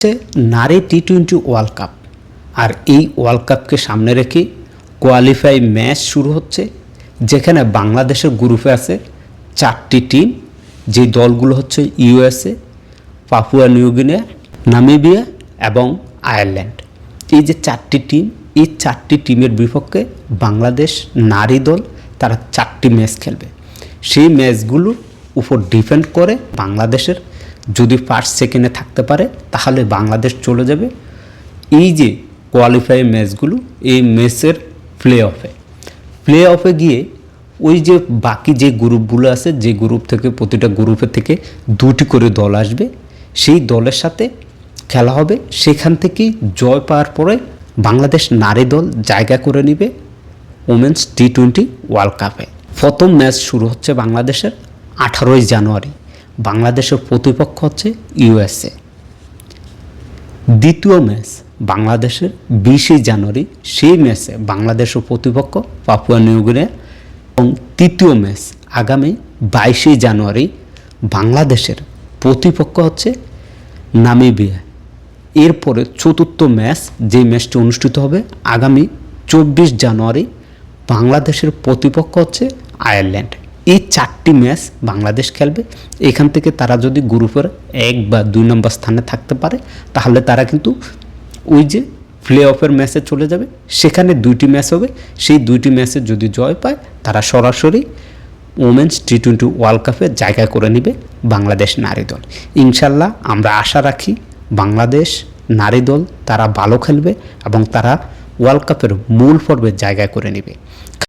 হচ্ছে নারী টি-20 world cup. আর এই ওয়ার্ল্ড কাপকে সামনে রেখে কোয়ালিফাই ম্যাচ শুরু হচ্ছে, যেখানে বাংলাদেশের গ্রুপে আছে 4টি টিম। যে দলগুলো হচ্ছে ইউএসএ, পাপুয়া নিউগিনিয়া, নামিবিয়া এবং আয়ারল্যান্ড। এই যে 4টি টিম, এই 4টি টিমের বিপক্ষে বাংলাদেশ নারী দল তারা 4টি ম্যাচ খেলবে। সেই ম্যাচগুলোর উপর ডিপেন্ড করে বাংলাদেশের যদি ফার্স্ট সেকেন্ডে থাকতে পারে তাহলে বাংলাদেশ চলে যাবে এই যে কোয়ালিফাই ম্যাচগুলো, এই ম্যাচের প্লে অফে গিয়ে ওই যে বাকি যে গ্রুপগুলো আছে, যে গ্রুপ থেকে প্রতিটা গ্রুপের থেকে 2টি করে দল আসবে, সেই দলের সাথে খেলা হবে। সেখান থেকেই জয় পাওয়ার পরে বাংলাদেশ নারী দল জায়গা করে নেবে ওমেন্স টি-20 ওয়ার্ল্ড কাপে। প্রথম ম্যাচ শুরু হচ্ছে বাংলাদেশের 18ই জানুয়ারি। বাংলাদেশের প্রতিপক্ষ হচ্ছে ইউএসএ। দ্বিতীয় ম্যাচ বাংলাদেশের 20 জানুয়ারি, সেই ম্যাচে বাংলাদেশের প্রতিপক্ষ পাপুয়া নিউগিনিয়া। এবং তৃতীয় ম্যাচ আগামী 22 জানুয়ারি, বাংলাদেশের প্রতিপক্ষ হচ্ছে নামিবিয়া। এরপরে চতুর্থ ম্যাচ, যে ম্যাচটি অনুষ্ঠিত হবে আগামী 24 জানুয়ারি, বাংলাদেশের প্রতিপক্ষ হচ্ছে আয়ারল্যান্ড। এই 4টি ম্যাচ বাংলাদেশ খেলবে। এখান থেকে তারা যদি গ্রুপের 1 বা 2 নম্বর স্থানে থাকতে পারে তাহলে তারা কিন্তু ওই যে প্লে অফের ম্যাচে চলে যাবে। সেখানে 2টি ম্যাচ হবে, সেই 2টি ম্যাচে যদি জয় পায় তারা সরাসরি ওমেন্স টি-20 ওয়ার্ল্ড কাপে জায়গা করে নেবে বাংলাদেশ নারী দল। ইনশাল্লাহ আমরা আশা রাখি বাংলাদেশ নারী দল তারা ভালো খেলবে এবং তারা ওয়ার্ল্ড কাপের মূল পর্বে জায়গা করে নেবে।